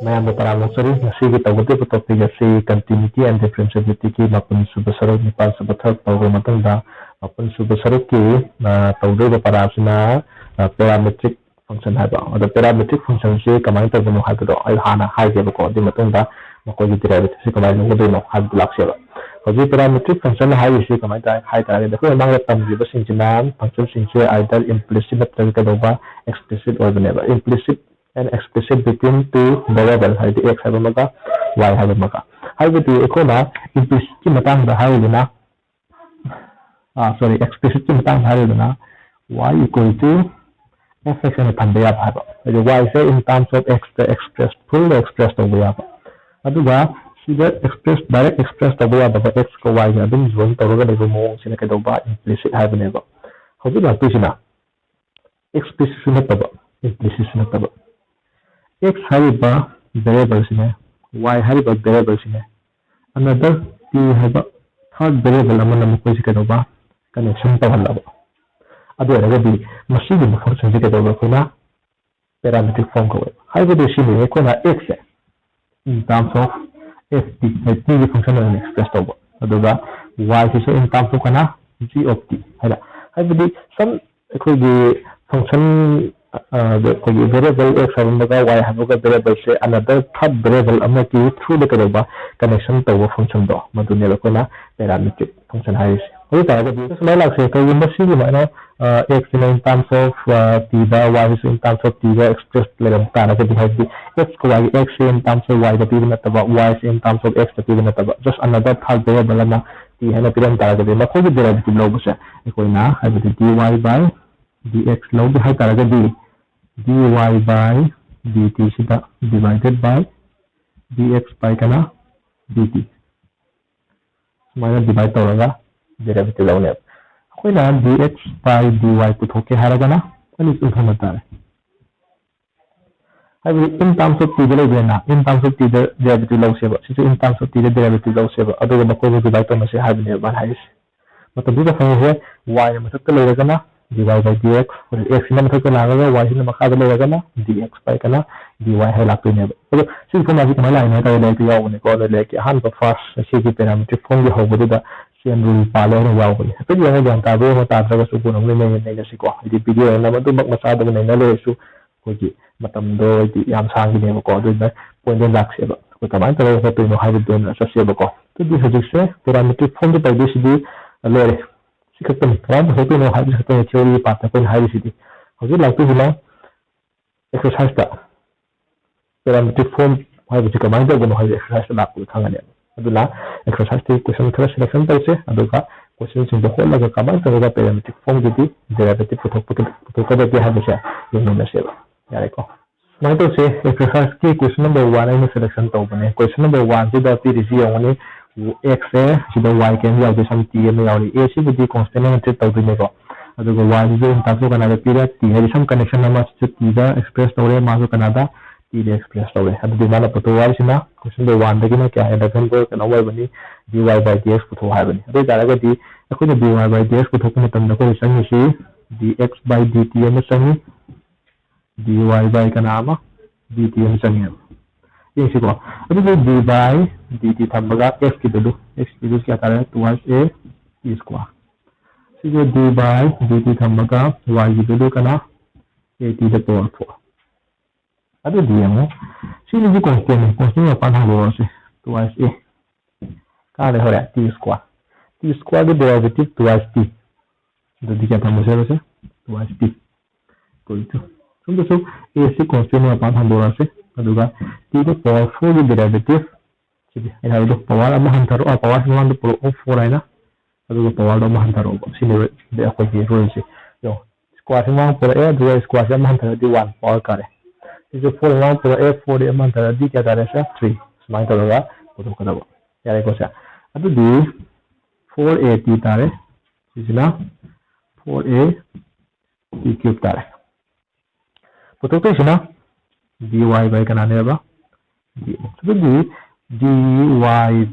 ꯃꯌꯥꯝꯕꯨ ꯇꯔꯥꯃꯨꯛꯆꯔꯤ ꯉꯁꯤꯒꯤ ꯇꯧꯒꯗꯧꯔꯤꯕ ꯇꯣꯄꯤꯛ ꯑꯁꯤ ꯀꯟꯇꯤꯅ꯭ꯌꯨꯇꯤ ꯑꯦꯟड ꯗꯤꯐꯔꯦꯟꯁꯤꯌꯦꯕꯤꯂꯤꯇꯤꯒꯤ ꯃꯥꯄꯟ ꯁꯨꯕ ꯁꯔꯨꯛ ꯅꯤꯄꯥꯜ ꯁꯨꯕ ꯊꯕꯛ ꯇꯧꯔꯕ ꯃꯇꯨꯡꯗ ꯃꯥꯄꯟ ꯁꯨꯕ ꯁꯔꯨꯛꯀꯤ ꯇꯧꯗꯧꯔꯤꯕ ꯄꯔꯥꯁꯤꯅ ꯄꯦꯔꯥꯃꯦꯇ꯭ꯔꯤꯛ ꯐꯪꯁꯟ ꯍꯥꯏꯕ ꯑꯗꯣ ꯄꯦꯔꯥꯃꯦꯇ꯭रिꯛ ꯐꯪꯁꯟꯁꯤ ꯀꯃꯥꯏꯅ ꯇꯧꯕꯅꯣ ꯍꯥꯏꯕꯗꯣ ꯑꯩ ꯍꯥꯟꯅ ꯍꯥꯏꯒꯦꯕꯀꯣ ꯑꯗꯨꯒꯤ ꯃꯇꯨꯡꯗ ꯃꯈꯣꯏꯒꯤ ꯗꯦꯔꯤꯚꯦꯇꯤꯚꯁꯤ ꯀꯃꯥꯏꯅ ꯂꯧꯒꯗꯣꯏꯅꯣ ꯍꯥꯏꯕꯗꯨ ꯂꯥꯛꯁꯦꯕ ꯍꯧꯖꯤꯛ ꯄꯦꯔꯥꯃꯦꯇ꯭रिꯛ ꯐꯪꯁꯟ ꯍꯥꯏꯔꯤꯁꯤ ꯀꯃꯥꯏꯅ ꯍꯥꯏꯇꯥꯔꯒꯗꯤ ꯑꯩꯈꯣꯏ ꯃꯃꯥꯡꯗ ꯇꯝꯈꯤꯕꯁꯤꯡꯁꯤꯅ ꯐꯪꯁꯟꯁꯤꯡꯁꯦ ꯑꯥꯏꯗꯔ ꯏꯝꯄ꯭ꯂꯤꯁꯤꯠ ꯅꯠꯇ꯭ꯔꯒ ꯀꯩꯗꯧꯕ ꯑꯦꯛꯁꯄ꯭ꯂꯤꯁꯤꯠ ꯑꯣꯏꯕꯅꯦꯕ ꯏꯝꯄ꯭ꯂꯤꯁꯤꯠ and explicit between two variable हाइद x है बमगा y है बमगा हाइद तो एक होना implicit की मतंग रहा है ना sorry explicit की मतंग रहा है ना y equal to f x में थंबे आप है जो y से in terms of x the expressed full expressed हो गया अदुगा सीधा expressed direct expressed हो गया बगा x को y का दिन जोन तोरगा देखो मोंग से के दोबा implicit है बनेगा हो गया तो इसी ना explicit में तब implicit में तब x हरिबा variable सिने y हरिबा variable सिने another t Hariba third variable अमन मुकोई सिके दोबा connection तवल्लाबा अदो रगदी मशीन में फंक्शन सिके दोबा कोना parametric form को हाइबो सिने कोना x है in terms of ft है t की फंक्शन में एक्सप्रेस दोबा अदोगा y से in terms of कोना g of t हैला हाइबो some कोई फंक्शन कोई वेरिएबल x है y है वेरिएबल से अनदर थर्ड वेरिएबल अमन की थ्रू द करोबा कनेक्शन तो फंक्शन दो मधुने लोकोना पैरामीट्रिक फंक्शन है इसे हो तारे तो समय लाग से कोई मसी की मायना x in terms of t दा y in terms of t दा एक्सप्रेस लेरम तारा के दिखाई दी x को y x in terms of y दा t न तबा y in terms of x दा t न तबा जस्ट अनदर थर्ड वेरिएबल अमन t है ना पिरम तारा के मखो की डेरिवेटिव लो बसे कोई ना है dy by dx लो है तारा के दी dy by dt सिदा divided by dx by kana dt minus divide तौरगा डेरिवेटिव लौने अखोइना dx by dy पुथोके हारगना अनि तुम तारे हाइबे इन टर्म्स ऑफ t लेना in terms of t derivative लौसेबा सिसे in terms of t derivative लौसेबा अदुगा मको डिवाइड तौनसे हाइबने बान हाइस मतलब दुगा fungi y मथक लेरगना dy by dx और x ने मथक लागा y ने मखा लेरगना dx by kana dy है लातोने अब सिर्फ फॉर्म अभी कमाल आइना तो लेके यावने को लेके हान तो फर्स्ट से की पैरामीट्रिक फॉर्म हो बदुदा चेन रूल पाले ने यावने तो ये जान ता बे मता तरग सु गुण ने ने सिको इदि वीडियो ना मदु मक मसा दब ने ले सु कोगी मतम दो इदि याम सांगी ने को दु पॉइंट लाक्से बा को कमाई तो तो नो हाइब दोन ससे बको तो दि हजिक से पैरामीट्रिक फॉर्म तो दिस दि लेरे सिकतन काम होतो नो हाइब से थ्योरी पार्ट को हाइब सिदि हजि लाइक टू एक्सरसाइज ता पैरामीट्रिक फॉर्म हाइब से कमाई तो नो हाइब एक्सरसाइज लाको खांगने अदुला एक्सरसाइज ती क्वेश्चन खरा सिलेक्शन तौसे अदुगा क्वेश्चन सिंग होल लगा कमाई तो पैरामीट्रिक फॉर्म दी डेरिवेटिव पुथोक दे हाइब से यनो सेवा यारे को माइ तो से एक्सरसाइज की क्वेश्चन नंबर 1 ने सिलेक्शन तो बने क्वेश्चन नंबर 1 से the P Riji only x है सिदा y कैन याव सम t में यावरी a से बुद्धि कांस्टेंट में ट्रीट तौदने को अदुगा y जो इन तासो कनादा पीरियड t है सम कनेक्शन नंबर से t दा एक्सप्रेस तौरे मासो कनादा t दे एक्सप्रेस तौरे अदु माना पतो y सिना क्वेश्चन नंबर 1 दगिना क्या है दखन को कना y बनी dy by dx पुथो है बनी अदु तारगा दी अखोने dy by dx पुथो को मतम को संगी सी dx by dt में संगी dy by कना ama dt में संगी ये सिको अदु dy by dt थंबगा x की वैल्यू क्या करे 2a t square सिको dy by dt थंबगा y की वैल्यू कना a t द पावर 4 अदु दियमो सिनि कांस्टेंट में पान हालो से 2a का ले होरे t स्क्वायर के डेरिवेटिव 2t दि क्या थंबसे से 2t equal to so a से कांस्टेंट में पान हालो से अदुगा t द पावर 4 के डेरिवेटिव सिदि ai हाइ दो पावर अमा हंथरो पावर 1 द पावर 4 आइना अदुगा पावर दो हंथरो सिनि दे अखोइ के रूल से यो स्क्वायर से 1 पर a दो स्क्वायर से हंथरो दी 1 पावर करे इसे 4 1 पर a 4 दे हंथरो दी क्या तारे से 3 समाई तोगा पुतो कदबो यारे को से अदु दी 4a t तारे सिजना 4a t क्यूब तारे पुतो तो सिना dy by kana ने बा दी dy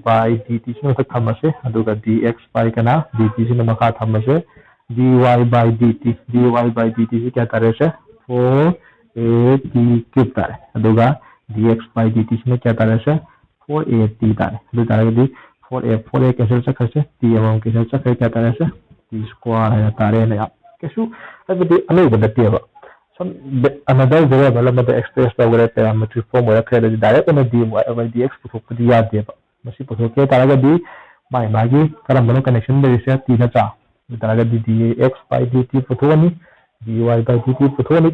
by dt से मत थमसे अदुगा dx by kana dt से मखा थमसे dy by dt से क्या करे से 4a t क्यूब तारे अदुगा dx by dt सिने क्या तारे से 4at तारे दो तारे दी 4a कैंसिल चक्कर से t अमाउंट कैंसिल चक्कर क्या तारे से t स्क्वायर है तारे ने कैसु अब दी अनु बदते है some another variable amada express tawre parametric form where credit direct on dy over dx puthok di yade ba masi puthok ke taraga di mai magi karambano connection de se t na cha taraga di dx by dt puthoni dy by dt puthoni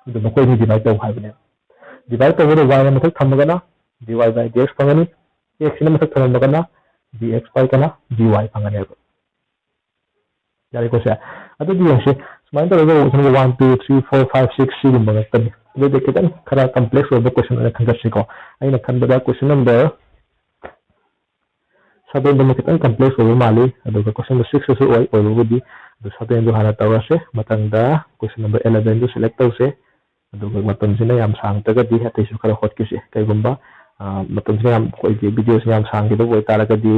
to the makoi ni divide to haibne divide to the y na mathak thamagana dy by dx pangani x na mathak thamagana dx by kana dy pangani yari ko se adu di yase smain to go 1 2 3 4 5 6 7 ba ta le de kitan khara complex over question na thanga se ko ai na khan da question number 7 ba kitan complex over mali adu question number 6 so oi oi di adu 7 do hana tawa se matang da question number 11 do select taw se adu matam sina yam sang ta ga di ha te su khara hot ki se kai gumba matam sina yam koi di video sina yam sang ki do oi ta la ga di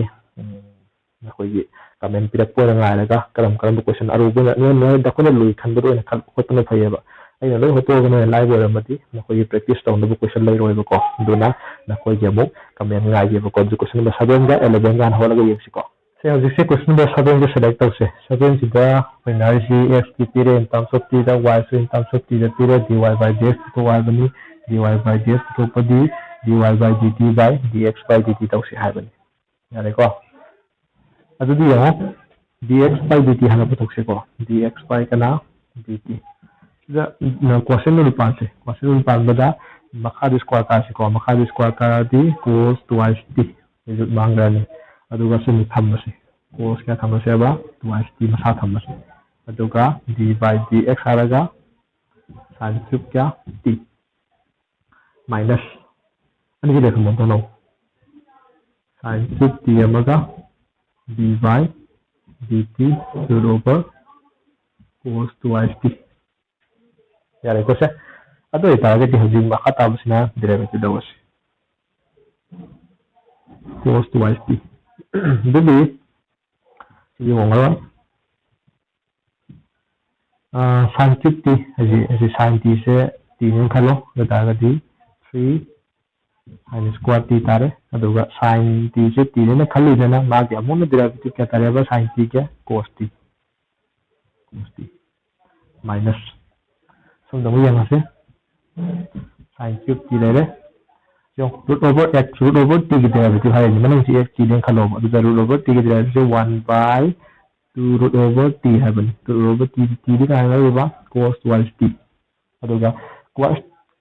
khoi comment pirak po na ngai laga karam question aru bu na da ko lui khan do na khal ko to na phai ba ai na lo hoto ga na live wa mati na khoi practice to na bu question lai roi ba ko do na khoi ge mu comment ngai ge ba ko question number 7 ga 11 ga hola ga yesi ko se hoji se question number 7 ga select to se 7 si da binary si x ki tire in terms of t da y so in terms of t da tire dy by dx to y bani dy by dx to pa di dy by dt by dx by dt to se ha bani yare ko अदुदी यहां dx by dt हमें पुथोक से को dx by kana dt दा question no पास है question no पास बदा मखा the square का से को मखा द स्क्वायर का दी cos twice t जो मांगरा ने अदुगा से नि थम से cos क्या थम से बा twice t मसा थम से अदुगा d by dx हारगा sin cube क्या t माइनस अनि के देखो मन तो नो sin cube t अमगा dy dt root over cos twice t yare ko se ado ita ga di hajing ma khata busina derivative da was cos twice t dubi yi wonga sin cube t aji sin t se t ni khalo da ga di 3 sin square t tare aduga sin t se t ne khali na ma ge amon derivative kya tare ba sin t ke cos t minus so da yang ase sin cube t le yo root over x root over t ke derivative hai ni mane si x t ne khalo ba aduga root over t ke derivative 1 by 2 root over t hai ban to root over t ni ka hai ba cos twice t aduga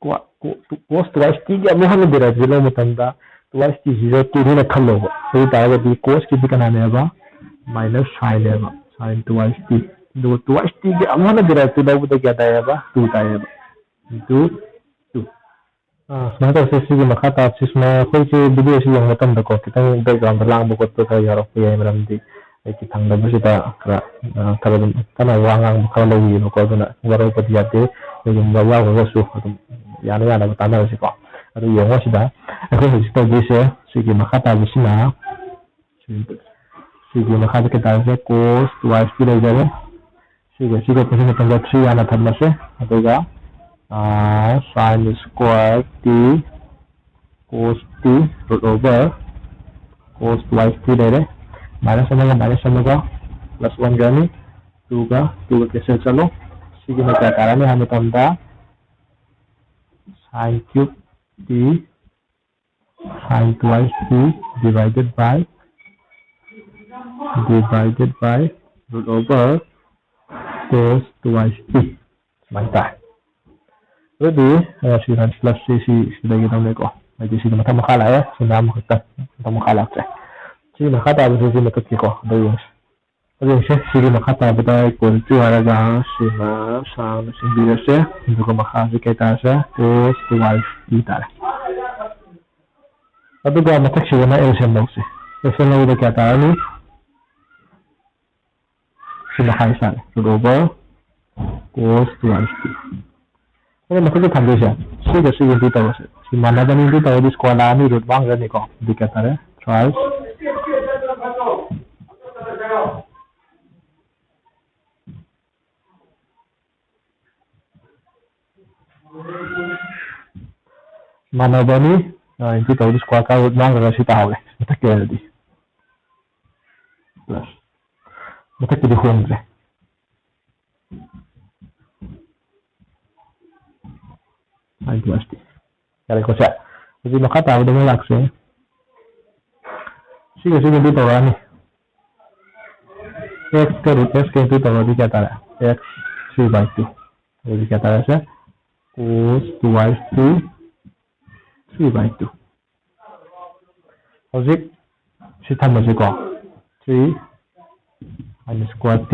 cos twice t के अमु हमें derivative लो मतंदा twice t 0 t ने खलो सही तागा दी cos की भी कनाने बा minus sin है बा sin twice t दो twice t के अमु हमें derivative लो तो क्या ताया बा 2 ताया बा 2 2 स्मार्ट से की मखा ता सिस्मा कोई से वीडियो से yang मतम दको कितन बैकग्राउंड लांग बको तो था यार को ये मरम दी ki thang da busi ta kra kala kana wangang kala wi no ko na waro pati ate yung wa wa su yana yana ta na si ko adu yung wa si da ko si to bi se si ki makata bi si na si ki makata ke ta se cos twice pi le jare si ko pasi ta 3 yana thamma se adu ga sin square t cos t root over cos twice t le minus sama plus 1 gani 2 का कैसे चलो सीधे में क्या कारण है हमें तंदा sin cube t sin twice t divided by root over cos twice t mantap jadi si plus si sudah kita mulai kok jadi si mata makalah ya sudah makalah si makata ba si mataki ko dayos ado si makata ba ta ko tu haraga si ma sa si bira se ndu ko makasi ke ta sa cos twice t tara ado ga matak si na LCM daw si LCM daw kya ta ni si makay sa root over cos twice t ado matak tham siya si hindi taw si manada ni hindi taw di skola ni root bang ni ko di kya tara twice मानवबनी into तौर square का root मांग रहा सीता हावे मतलब क्या है दी plus मतलब किधर होंगे साइन प्लस टी यार को चा jadi maka tahu dengan laksnya sih itu tahu nih x ke root x ke itu tahu di kata x 3/2 jadi kata saya cos 2t 3/2 hojik si tham masih kok 3 minus square t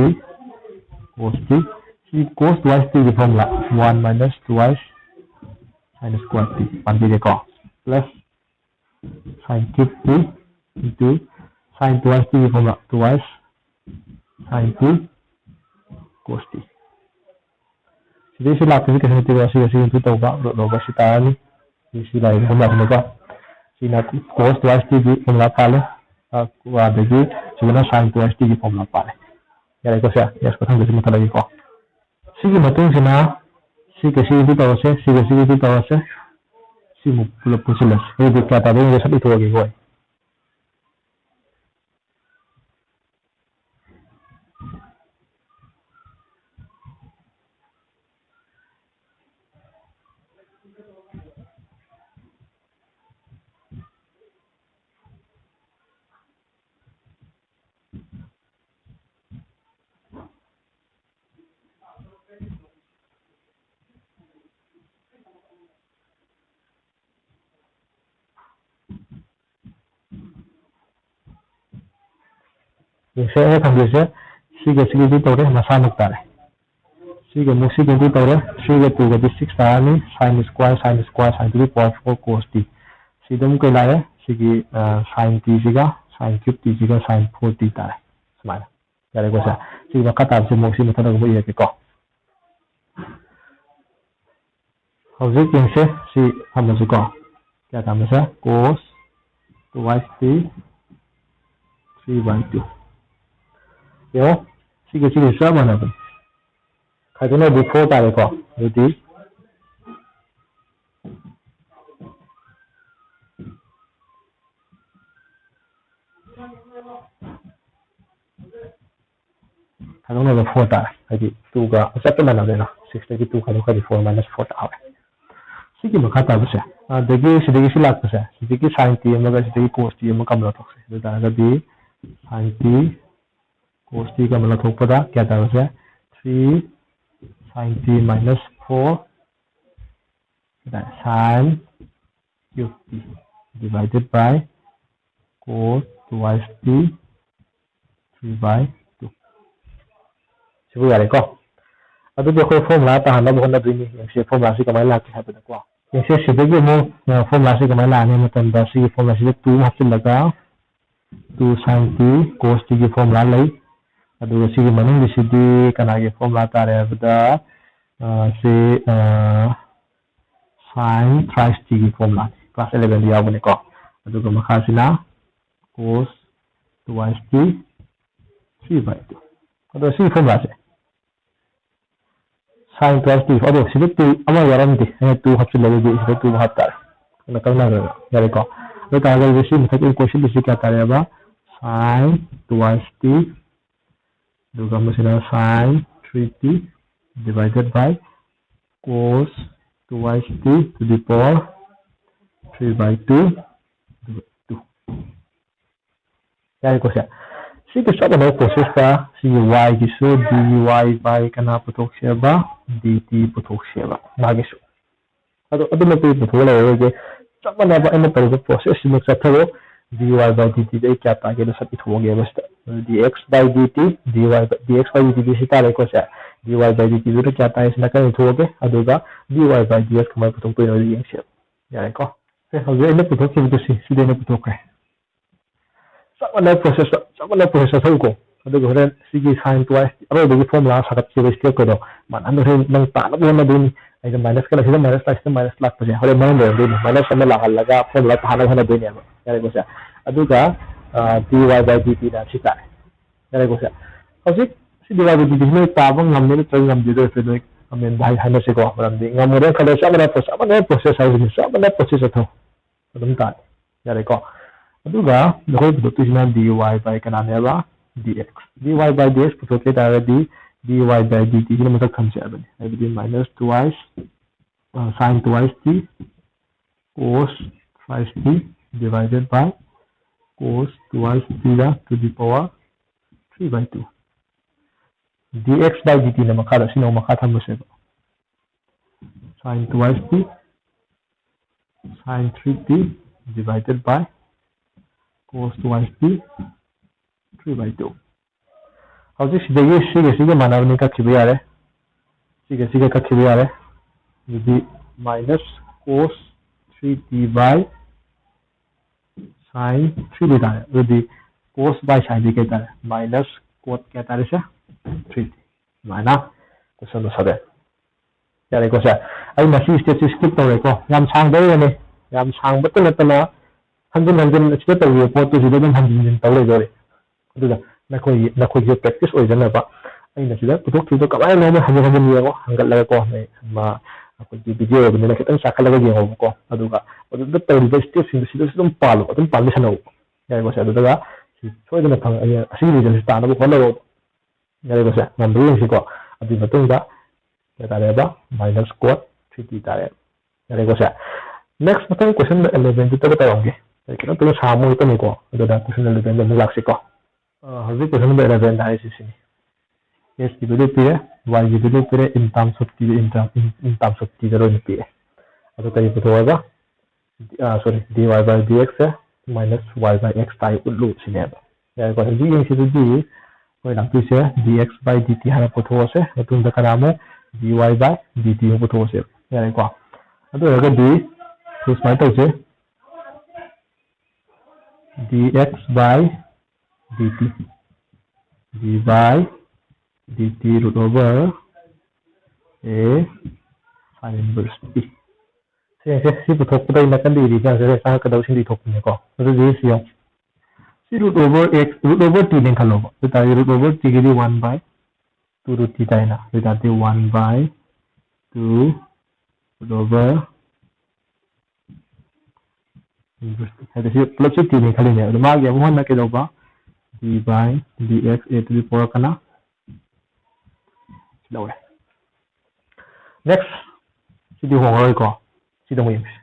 cos t si cos twice t di formula 1 minus twice minus square t panti dia kok plus sin cube t into sin twice t formula twice sin t cos t. Jadi sila kasi kasi kasi itu tahu ba lo ba si tani sila ini formula apa sila cos twice t formula pale wa bagi sila sin twice t formula pale. Ya itu saya ya sekarang kasi mata lagi kok. Sige matung sina sige itu tahu saya sige itu tahu saya si mulai pusilas. Ini kata dia yang itu lagi gue. Saya akan biasa sige itu tahu deh masa nuktar. Sige itu tahu deh sige tu jadi 6 tani sin square sin to the power 4 cos t. Sige mungkin lah ya sige sin t juga sin cube t juga sin 4 t tar. Semana. Jadi gua sah. Sige maka tahu sih mungkin masa nak buat ini kok. Hojik yang saya si sama juga. Kita tambah sah cos twice t 3/2. Yo, sige sama na pun. Kalau na before tayo ko, jadi kalau na before tayo, jadi 2 ka, satu mana na 6 kalau ka 4 minus 4 tayo. Sige makata ba siya. Dagi sila ko siya. Sige sin t mga sige cos t mga kamera to siya. Jadi sin t cos t का मतलब थोक पता क्या था वैसे 3 sin t minus 4 sin cube t divided by cos twice t 3/2 siapa yang rekor? Aduh dia kau formula tahan lah bukan ada ini yang si formula si kemana lagi apa dah kuah yang si sebagai mau formula si kemana ni macam dah si formula si tu hasil laga 2 sin t cos t की formula lagi aduh sige manung di sini kanagi formula tare beda si sin thrice t की formula class 11 dia bune ko aduh makasina cos twice t 3/2 aduh si formula se sin twice t aduh sini tu ama yaran di ini tu hapsi lagi di sini tu hatar nak kana ya ko aduh kalau di sini mungkin question di sini kata apa sin twice t juga masih sin 3t divided by cos twice t to the power 3/2 jadi kosnya si kita ada proses ka si y gitu dy by kana putok siya dt putok siya bagiso atau nanti betul lah ya sama na ba ini perlu proses ini saya dy by dt dai kya ta ke सब हो गया बस dx by dt dx by dt kita ले को से dy by dt जो क्या था इसमें कहीं हो गए अदुगा dy by dx कमाई पुतों तो ये से यार को फिर हम ये पुतों के तो सीधे ने पुतों का सब वाला प्रोसेस हो को अदुगा होरे सीगी sin twice अब देखिए फॉर्मूला साकत से स्टेप करो मान हम नंग ताना बोलना दूनी ऐसे माइनस का लगे माइनस लाख पे होरे मन दे दूनी माइनस में लगा फॉर्मूला ताना होना दूनी यार को से अदुगा dy by dt na sita यार को से हौजिक si dy by dt ने ताबंग हमने तो ngam दे दो फिर ꯑꯃꯦꯟꯕ ꯍꯥꯏꯅꯁꯤꯀꯣ ꯃꯔꯝꯗꯤ ꯉꯝꯃꯨꯔꯦ ꯈꯜꯂꯦ ꯆꯞ ꯃꯥꯟꯅꯕ ꯄ꯭ꯔꯣꯁꯦꯁ ꯍꯥꯏꯕꯁꯤ ꯆꯞ ꯃꯥꯟꯅꯕ ꯄ꯭ꯔꯣꯁꯦꯁ ꯑꯊꯧ ꯑꯗꯨꯝ ꯇꯥꯏ ꯌꯥꯔꯦꯀꯣ ꯑꯗꯨꯒ ꯑꯩꯈꯣꯏ ꯄꯨꯊꯣꯛꯇꯣꯏꯁꯤꯅ dy by ꯀꯅꯥꯅꯦꯕ dx dy by dx ꯄꯨꯊꯣꯛꯀꯦ ꯇꯥꯔꯒꯗꯤ dy by dt ꯁꯤꯅ ꯃꯊꯛ ꯊꯝꯁꯦ ꯍꯥꯏꯕꯗꯤ minus twice sin twice t cos twice t divided by cos twice t to the power 3 by 2 dx by dt na makada sino makathambaseba sin twice t sin 3t divided by cos twice t 3 by 2 howji siga manavani kakhiba yare siga kakhiba yare jadi minus cos 3t by sin 3 beta jadi cos by sin di kaya minus cos kaya tare se 3t mana question do sabe yare ko sa ai masi step skip tawre ko yam sang dai ne yam sang batta natana hanjin sida tawre pot to sida dum hanjin tawre dore aduga nakoi practice oidana ba aina sida putok tudo kamai no me hanjin yengo hangal ko ma ꯑꯩꯈꯣꯏꯒꯤ video ꯑꯣꯏꯕꯅꯤꯅ ꯈꯤꯇꯪ ꯆꯥꯛꯈꯠꯂꯒ ꯌꯦꯡꯉꯣꯕꯀꯣ ꯑꯗꯨꯒ ꯑꯗꯨꯗ ꯇꯧꯔꯤꯕ ꯁ꯭ꯇꯦꯞꯁꯤꯡꯗꯨ ꯁꯤꯗꯁꯨ ꯑꯗꯨꯝ ꯄꯥꯟꯕ ꯌꯥꯔꯦꯀꯣꯁꯦ ꯑꯗꯨꯗꯒ ꯁꯤ ꯁꯣꯏꯗꯅ ꯑꯁꯤꯒꯤ ꯔꯤꯖꯜꯁꯤ ꯇꯥꯅꯕ ꯍꯣꯠꯅꯔꯣ ꯌꯥꯔꯦꯀꯣꯁꯦ ꯉꯝꯕ꯭ꯔꯥ ꯌꯦꯡꯁꯤꯀꯣ ꯑꯗꯨꯒꯤ ꯃꯇꯨꯡꯗ ꯀꯌꯥ ꯇꯥꯔꯦꯕ minus cot 3t ꯇꯥꯔꯦ ꯌꯥꯔꯦꯀꯣꯁꯦ ꯅꯦꯛꯁ ꯃꯊꯪ ꯀ꯭ꯋꯦꯁꯟ 11ꯗꯨꯇꯒ ꯇꯧꯔꯝꯒꯦ ꯈꯤꯇꯪ ꯁꯥꯡꯕ ꯉꯥꯛꯇꯅꯤꯀꯣ ꯑꯗꯨꯗ ꯀ꯭ꯋꯦꯁꯟ 11ꯗ ꯑꯃꯨꯛ ꯂꯥꯛꯁꯤꯀꯣ ꯍꯧꯖꯤꯛ ꯀ꯭ꯋꯦꯁꯟ ꯅꯝꯕꯔ 11ꯗ ꯍꯥꯏꯔꯤꯁꯤ ꯁꯤꯅꯤ x की वैल्यू पीरे y की वैल्यू पीरे इन टर्म्स ऑफ t दा लोन पीरे अदो करी पुथोगा सॉरी dy by dx है minus y by x ताई उल्लू सिनेबा यार को जी यंग सिदु दी कोई लापि से dx by dt हाना पुथोसे मतुंग दा करामो dy by dt हो पुथोसे यार को अदो रगा दी तो smile तौसे dx by dt dy by dt root over a sin inverse t si puthokpada ina kan di ja se sa ka daw sin di thokne ko adu ji si yo si root over x root over t din khalo ko ta root over t ki 1 by 2 root t ta na ta 1 by 2 root over inverse ta si plus t din khali ne adu ma ge mo na ke daw ba d by dx a to the power kana lower next sidi hongoi ko sida mo yimsi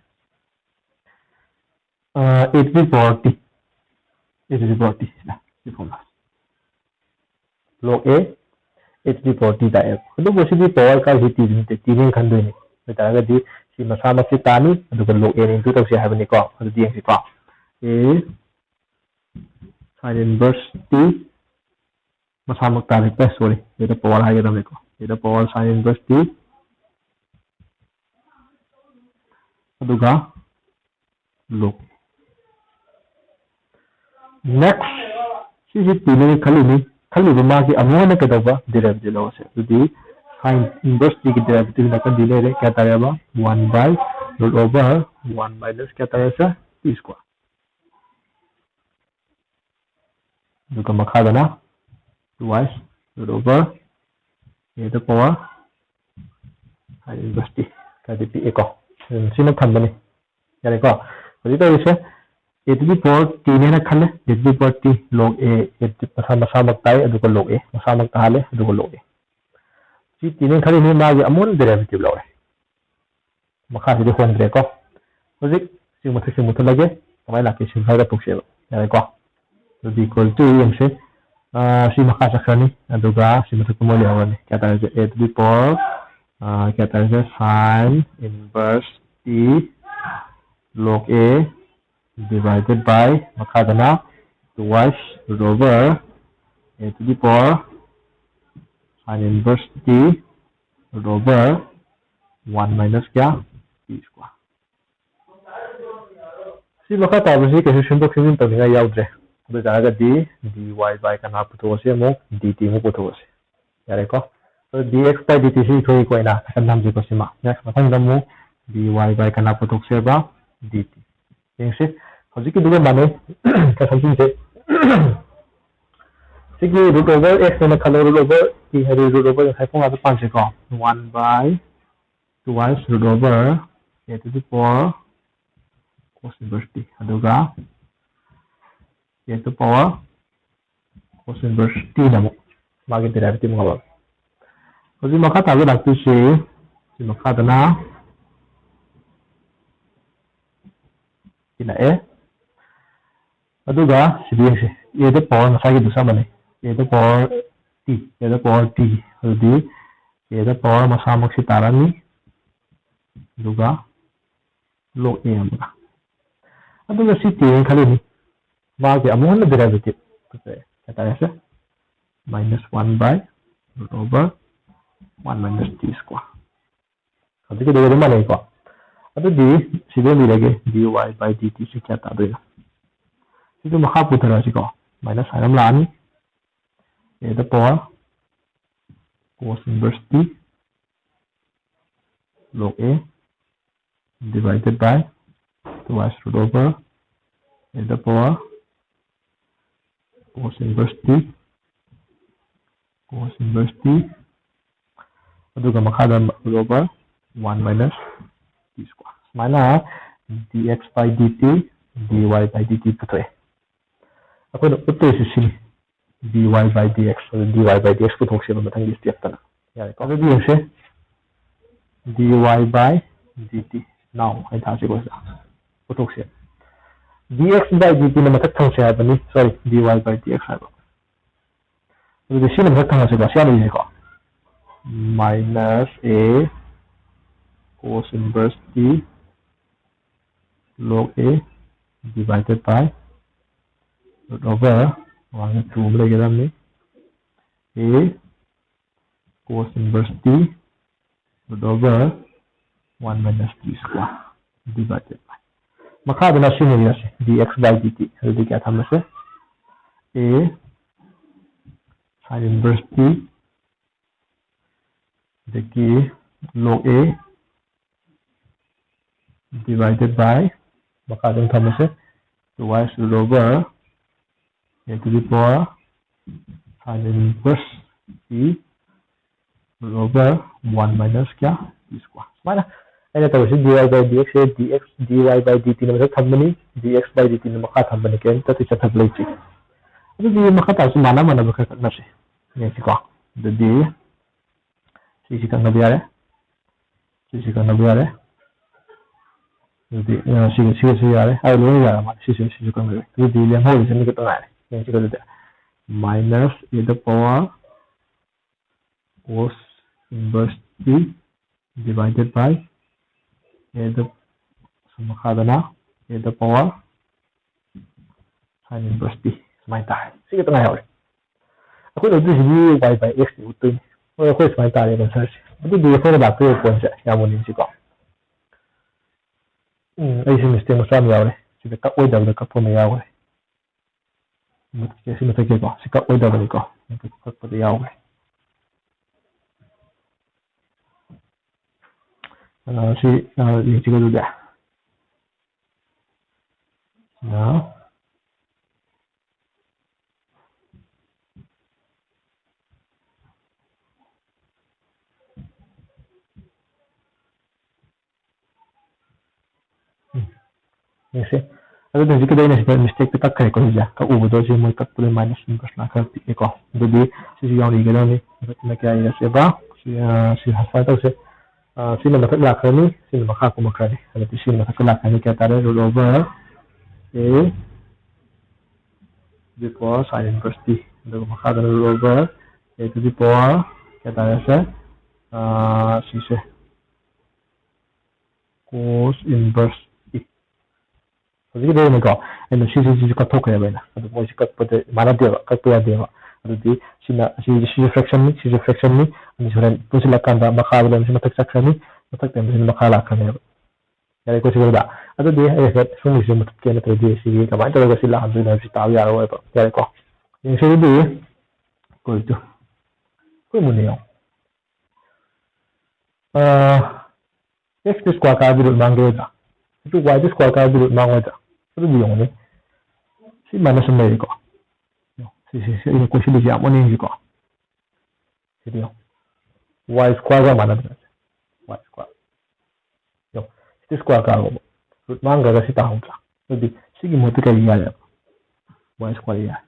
a to the power t na si formula log a to the power t da f adu bo sidi power ka hi t ni khandoi ni beta ga di si masa ma si tani adu ga log a into tawsi habani ko adu di si ko a sin inverse t masa mak tani pa sorry beta power ha ga dam ko the power sin inverse t aduga log next si t ni khali ma ki amona ka dawa derivative law se udi sin inverse t ki derivative na kan dile re kya tare ba 1 by root over 1 minus kya tare sa t square aduga makha da na twice root over a the power sin inverse t ka di p ko sino thambani yare ko adi to ise a to the power t ne na khale a to the power t log a masa mak tai adu ko log a masa mak ta hale adu ko log a si t ne khale ni ma gi amon derivative lawe makha di hondre ko hojik si muthu lage kamai la ke sin ha ga tukse yare ko adu equal to yamse si makha sakrani aduga si muthu mo le awani kya ta a to the power kya ta sin inverse t log a divided by makadana twice root over a to the power sin inverse t root over 1 minus kya t square si makha ta basi ke simple sin to ni yaudre adu jaga di dy by kana puthose mo dt mo puthose yare ko so dx by dt si thoi ko ina kan nam ji ko sima next mathang da mo dy by kana puthose ba dt yengse hojiki duga mane ka samjin se si Sige, root over x na nakalo root over t hari root over yung haipong ato pansi ko. 1 by 2y root over a to the power cos inverse t. Aduga a to power cos inverse t na mo. Magi derivative mo nga ba. Kasi makatago lang ito si makata na kina e. Aduga, sabihin siya, a to power, masagi doon sa man eh. A to power t, a to power t. Jadi, a to power masamag si taran ni. Aduga, log a mga. Aduga si t yung kali ni. Magi, amuhan na derivative. Kasi, kaya siya, minus 1 by root over 1 minus t square. Jadi, kita dari mana ko? Ato di, sila nilagay dy by dt si kaya tado yun. Itu makapunta na ko. Minus ayam laan. A to power cos inverse t log a divided by 2y root over a to power cos inverse t aduga makada root over 1 minus t square. Mana dx by dt dy by dt puto eh. Ako ito sini dy by dx or dy by dx putok siya matang step ta na. Yari ko. Ano diyan siya? Dy by dt. Now, ay tasi ko sa. Putok siya. Dx by dt na matatang siya ba ni? Sorry, dy by dx ako. Ano siya na matatang siya ba? Siya na ko. Minus a cos inverse t log a divided by root over 1 2 boleh kita ni a cos inverse t root over 1 minus t square divided by maka ada nasi ni nasi dx by dt jadi kita tambah se a sin inverse t jadi log a divided by maka ada tambah se 2y root over a to the power sin inverse t root over 1 minus क्या t square. Mana? Ini tahu sih dy by dx है dx dy by dt ना मतलब थंबनी dx by dt ना मका थंबनी के तो तीसरा थंबले ची. अभी ये मका ताऊ से mana बखर करना से. ये सी का. jadi sisi kan nabi are. Sisi kan nabi are. Jadi sisi are. Ayo lu ya mana sisi kan nabi. Jadi yang hol sini kita naik. Yang kita lihat minus a to power cos inverse t divided by a to sama kadana a to power sin inverse t sama ita. Sige kita ngayon. Ako na dito si y by x ni utoy. O ako sama ita rin sa siya. Ito di ako na back to point siya. Kaya mo din siya. Ay si mistake mo sa miyaw rin. Sige ka oy daw ka po miyaw rin. Kasi matagay ko, sikap ko daw ko. Nagkakot pa diyaw ko. Yung siguro da. Now. Yes. Aduh dan jika ada ini mistake kita kaya ko siya ka ubo do siya mo itatpuloy minus inverse na ka ko. Jadi si yang ni gala ni na kaya siya ba si hasa tahu siya sino matakla ni sino makakumakani. Ano ti sino matakla ni kaya tara root over a the power sin inverse t. Ano makada root over a to the power kaya tara siya si siya cos inverse jadi dia ni kau, ini sisi kat thok ya benda. Aduh, mau kat pada mana dia, kat tu ada. Aduh di sisi fraction ni, ini sebenarnya tu silakan dah makal dalam sisi matak fraction ni, matak dalam sisi makal akan ya. Jadi kau sih dah. Aduh dia, semua sisi matak kian tu dia sisi. Kapan tu kalau silakan tu nanti tahu ya apa. Jadi kau, yang sisi dia, kau itu, kau mana yang? X square ka birut mangga itu y square ka birut mangga itu. Itu dia ni. Si mana semua ko. Si 이거 고시리지 아모니인지고 그래요. y 스퀘어가 만나죠. y 스퀘어. 요. 시 스퀘어가 하고 망가가 시다 혼자. 여기 시기 못 되게 이해해요. y 스퀘어야.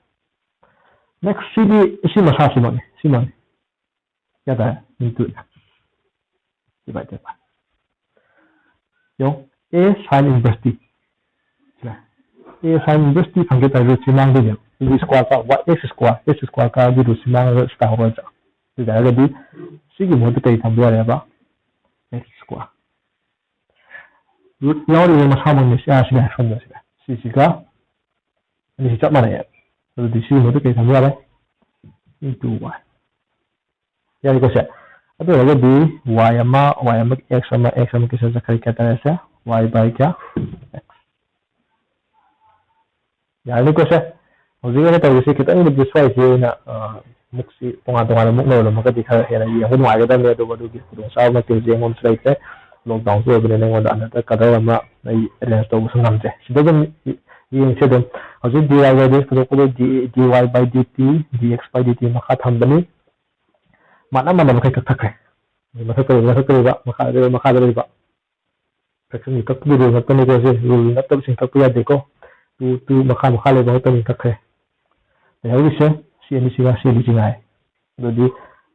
next 시 마사시노니. 시노니. 야다 인투. divided by. 요. a sin inverse t. a sin inverse t 판게 다 루트 망되죠. 이 스퀘어가 x 스퀘어가 이 루트 망을 시다 혼자. 그다음에 시기 모두 때 담벼야 봐. x 스퀘어. 루트 여기 뭐 사모님 시아시가 손녀 시가 이제 시작 말이에요. 그래도 시기 모두 때 담벼야 봐. into y. 야 이것이 अब अगर b y ama x ama किसी से खरीद कहता है ऐसे y by क्या x यानी कुछ है मुझे ये तो उसे कितना भी डिस्प्ले किए ना मुक्सी पंगा मुक नौ लोग दिखा है ना ये हम आगे तो मैं तो बड़ू की तो साव में तेज़ हम स्लाइड पे लॉकडाउन से बने नहीं होता ना तो कदर हम नहीं रेंज तो उसे हम से सीधे जब ये इनसे तो अजून dy by dx तो dy by dt dx by dt मखा हम बनी mana मखा कथक है मखा लेगा फ्रैक्शन तक भी रूल नत्तनी को से रूल नत्तब सिंह तक या देखो तू मखा ले बहुत नहीं तक है यार इसे सीएनसी का सीएनसी है तो दी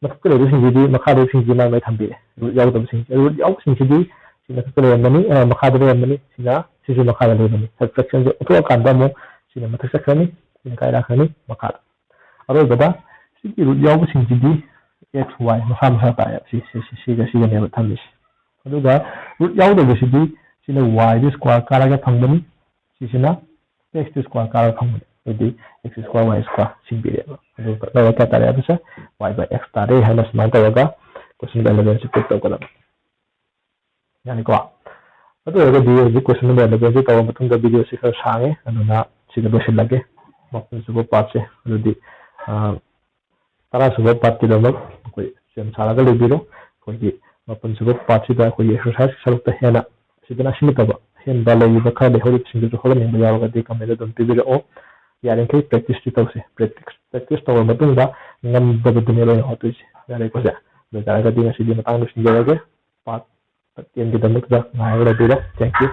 मतलब ले सिंह दी मखा ले सिंह जिना में थंबी है यार तब सिंह यार सिंह दी सिंह तक ले मनी मखा ले मनी सिंह सिंह मखा ले मनी फ्रैक्शन जो तो कांदा मो सिंह मत सकनी सिंह का रखनी मखा और बता सिंह यार सिंह दी x y मसा ताया सिगने थम्बिस अदुगा रूट यावदबसिदि सिना y दि स्क्वायर कारागा फंगबनि सिसिना x दि स्क्वायर कारा फंगबनि यदि x स्क्वायर y स्क्वायर सिंबिरे अदुगा का तारे अदुसा y by x तारे हैना समान तवगा क्वेश्चन नंबर 11 से पुट तवगला यानी को अदुगा दि क्वेश्चन नंबर 11 से तव मतुंगा वीडियो से खर सांगे अदुना सिगा दोसिल लगे मपन सुबो पार्ट से अदुदि तारा सुबह पार्ट की दमक कोई सेम सारा का लेबिरो कोई मपन सुबह पार्ट से कोई एक्सरसाइज सरुक है ना सिदना सिमतबा हेन बाले बखा ले होरि सिंग जो होगा नहीं बजाओगा दे कमेले दम पिबिरो ओ यारे के प्रैक्टिस तौसे प्रैक्टिस तौर मतुंगा ngam da दुनिया लो होतु यारे को जा बेचारा का दिन सिदि मतंग सिंजरगे पार्ट 10 की दमक दा नायगरा बिरो थैंक यू